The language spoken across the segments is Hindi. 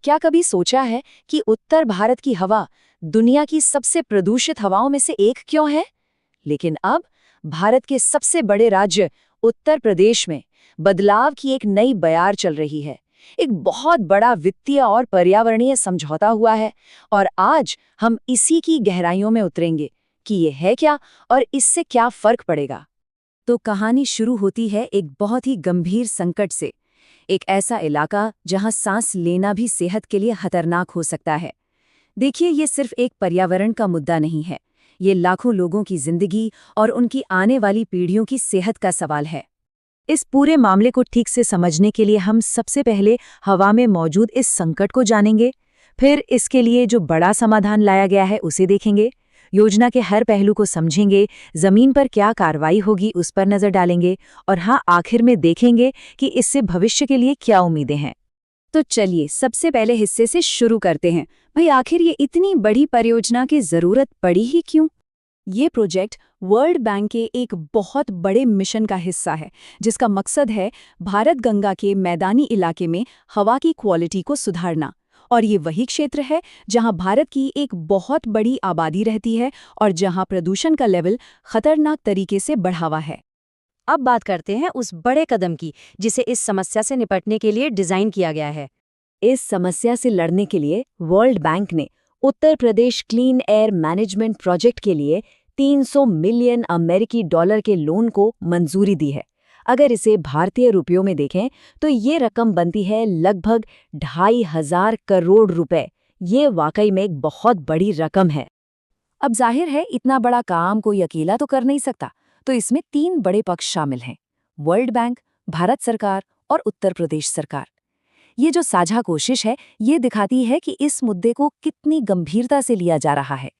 क्या कभी सोचा है कि उत्तर भारत की हवा दुनिया की सबसे प्रदूषित हवाओं में से एक क्यों है? लेकिन अब भारत के सबसे बड़े राज्य उत्तर प्रदेश में बदलाव की एक नई बयार चल रही है। एक बहुत बड़ा वित्तीय और पर्यावरणीय समझौता हुआ है और आज हम इसी की गहराइयों में उतरेंगे कि ये है क्या और इससे क्या फर्क पड़ेगा। तो कहानी शुरू होती है एक बहुत ही गंभीर संकट से। एक ऐसा इलाका जहां सांस लेना भी सेहत के लिए खतरनाक हो सकता है। देखिए, ये सिर्फ एक पर्यावरण का मुद्दा नहीं है, ये लाखों लोगों की जिंदगी और उनकी आने वाली पीढ़ियों की सेहत का सवाल है। इस पूरे मामले को ठीक से समझने के लिए हम सबसे पहले हवा में मौजूद इस संकट को जानेंगे, फिर इसके लिए जो बड़ा समाधान लाया गया है उसे देखेंगे, योजना के हर पहलू को समझेंगे, जमीन पर क्या कार्रवाई होगी उस पर नजर डालेंगे और हाँ, आखिर में देखेंगे कि इससे भविष्य के लिए क्या उम्मीदें हैं। तो चलिए सबसे पहले हिस्से से शुरू करते हैं। भाई, आखिर ये इतनी बड़ी परियोजना की जरूरत पड़ी ही क्यों? ये प्रोजेक्ट वर्ल्ड बैंक के एक बहुत बड़े मिशन का हिस्सा है, जिसका मकसद है भारत गंगा के मैदानी इलाके में हवा की क्वालिटी को सुधारना। और ये वही क्षेत्र है जहां भारत की एक बहुत बड़ी आबादी रहती है और जहां प्रदूषण का लेवल खतरनाक तरीके से बढ़ा हुआ है। अब बात करते हैं उस बड़े कदम की जिसे इस समस्या से निपटने के लिए डिजाइन किया गया है। इस समस्या से लड़ने के लिए वर्ल्ड बैंक ने Uttar Pradesh clean air management project के लिए 300 मिलियन अमेरिकी डॉलर के लोन को मंजूरी दी है। अगर इसे भारतीय रुपयों में देखें तो ये रकम बनती है लगभग 2,500 करोड़ रुपए। ये वाकई में एक बहुत बड़ी रकम है। अब जाहिर है, इतना बड़ा काम कोई अकेला तो कर नहीं सकता, तो इसमें 3 बड़े पक्ष शामिल हैं: वर्ल्ड बैंक, भारत सरकार और उत्तर प्रदेश सरकार। ये जो साझा कोशिश है, ये दिखाती है कि इस मुद्दे को कितनी गंभीरता से लिया जा रहा है।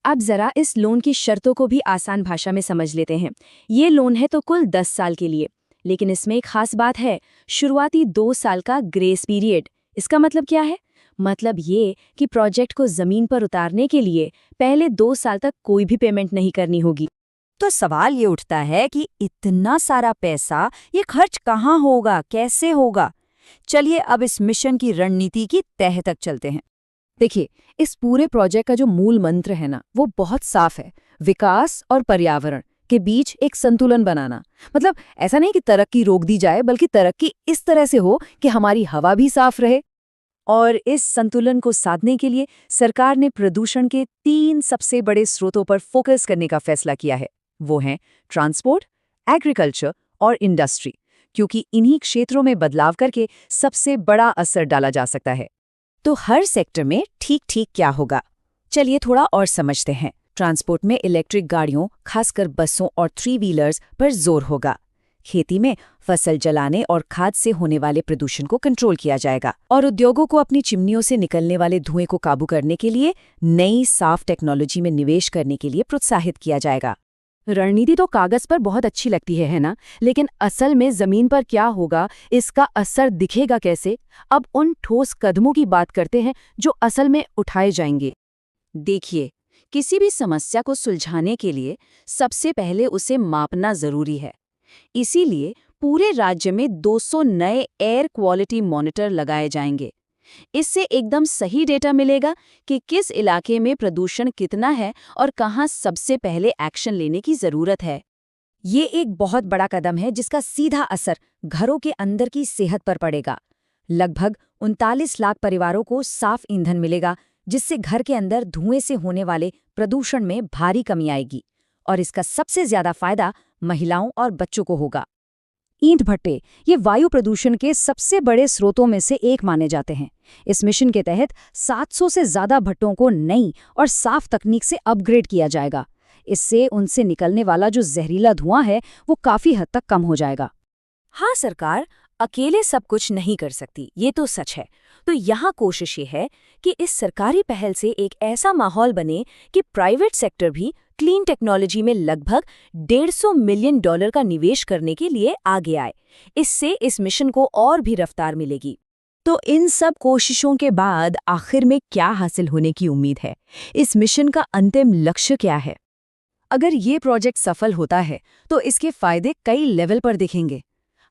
अब जरा इस लोन की शर्तों को भी आसान भाषा में समझ लेते हैं। ये लोन है तो कुल 10 साल के लिए, लेकिन इसमें एक खास बात है, शुरुआती 2 साल का ग्रेस पीरियड। इसका मतलब क्या है? मतलब ये कि प्रोजेक्ट को जमीन पर उतारने के लिए पहले 2 साल तक कोई भी पेमेंट नहीं करनी होगी। तो सवाल ये उठता है कि इतना सारा पैसा ये खर्च कहाँ होगा, कैसे होगा? चलिए अब इस मिशन की रणनीति की तह तक चलते हैं। देखिए, इस पूरे प्रोजेक्ट का जो मूल मंत्र है ना, वो बहुत साफ है: विकास और पर्यावरण के बीच एक संतुलन बनाना। मतलब ऐसा नहीं कि तरक्की रोक दी जाए, बल्कि तरक्की इस तरह से हो कि हमारी हवा भी साफ रहे। और इस संतुलन को साधने के लिए सरकार ने प्रदूषण के 3 सबसे बड़े स्रोतों पर फोकस करने का फैसला किया है। वो हैं ट्रांसपोर्ट, एग्रीकल्चर और इंडस्ट्री, क्योंकि इन्हीं क्षेत्रों में बदलाव करके सबसे बड़ा असर डाला जा सकता है। तो हर सेक्टर में ठीक ठीक क्या होगा, चलिए थोड़ा और समझते हैं। ट्रांसपोर्ट में इलेक्ट्रिक गाड़ियों, खासकर बसों और 3 व्हीलर्स पर जोर होगा। खेती में फसल जलाने और खाद से होने वाले प्रदूषण को कंट्रोल किया जाएगा और उद्योगों को अपनी चिमनियों से निकलने वाले धुएं को काबू करने के लिए नई साफ टेक्नोलॉजी में निवेश करने के लिए प्रोत्साहित किया जाएगा। रणनीति तो कागज पर बहुत अच्छी लगती है ना? लेकिन असल में जमीन पर क्या होगा, इसका असर दिखेगा कैसे? अब उन ठोस कदमों की बात करते हैं जो असल में उठाए जाएंगे। देखिए, किसी भी समस्या को सुलझाने के लिए सबसे पहले उसे मापना जरूरी है। इसीलिए पूरे राज्य में 200 नए एयर क्वालिटी मॉनिटर लगाए जाएंगे। इससे एकदम सही डेटा मिलेगा कि किस इलाके में प्रदूषण कितना है और कहाँ सबसे पहले एक्शन लेने की जरूरत है। ये एक बहुत बड़ा कदम है जिसका सीधा असर घरों के अंदर की सेहत पर पड़ेगा। लगभग 39 लाख परिवारों को साफ ईंधन मिलेगा, जिससे घर के अंदर धुएं से होने वाले प्रदूषण में भारी कमी आएगी। और इसका सबसे ज्यादा फायदा महिलाओं और बच्चों को होगा। ईंट भट्टे ये वायु प्रदूषण के सबसे बड़े स्रोतों में से एक माने जाते हैं। इस मिशन के तहत 700 से ज्यादा भट्टों को नई और साफ तकनीक से अपग्रेड किया जाएगा। इससे उनसे निकलने वाला जो जहरीला धुआं है, वो काफी हद तक कम हो जाएगा। हाँ, सरकार अकेले सब कुछ नहीं कर सकती, ये तो सच है। तो यहाँ कोशिश ये है कि इस सरकारी पहल से एक ऐसा माहौल बने कि प्राइवेट सेक्टर भी क्लीन टेक्नोलॉजी में लगभग 150 मिलियन डॉलर का निवेश करने के लिए आगे आए। इससे इस मिशन को और भी रफ्तार मिलेगी। तो इन सब कोशिशों के बाद आखिर में क्या हासिल होने की उम्मीद है? इस मिशन का अंतिम लक्ष्य क्या है? अगर ये प्रोजेक्ट सफल होता है तो इसके फायदे कई लेवल पर दिखेंगे।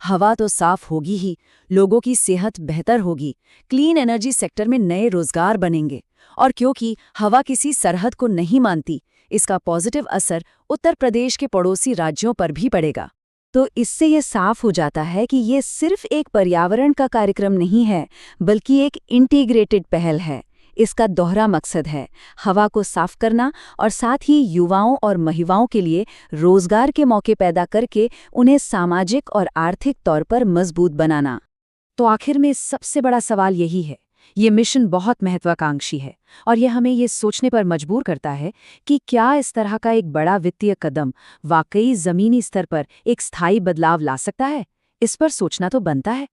हवा तो साफ होगी ही, लोगों की सेहत बेहतर होगी, क्लीन एनर्जी सेक्टर में नए रोजगार बनेंगे। और क्योंकि हवा किसी सरहद को नहीं मानती, इसका पॉजिटिव असर उत्तर प्रदेश के पड़ोसी राज्यों पर भी पड़ेगा। तो इससे ये साफ हो जाता है कि ये सिर्फ एक पर्यावरण का कार्यक्रम नहीं है, बल्कि एक इंटीग्रेटेड पहल है। इसका दोहरा मकसद है हवा को साफ करना और साथ ही युवाओं और महिलाओं के लिए रोजगार के मौके पैदा करके उन्हें सामाजिक और आर्थिक तौर पर मजबूत बनाना। तो आखिर में सबसे बड़ा सवाल यही है, ये मिशन बहुत महत्वाकांक्षी है और ये हमें ये सोचने पर मजबूर करता है कि क्या इस तरह का एक बड़ा वित्तीय कदम वाकई जमीनी स्तर पर एक स्थायी बदलाव ला सकता है। इस पर सोचना तो बनता है।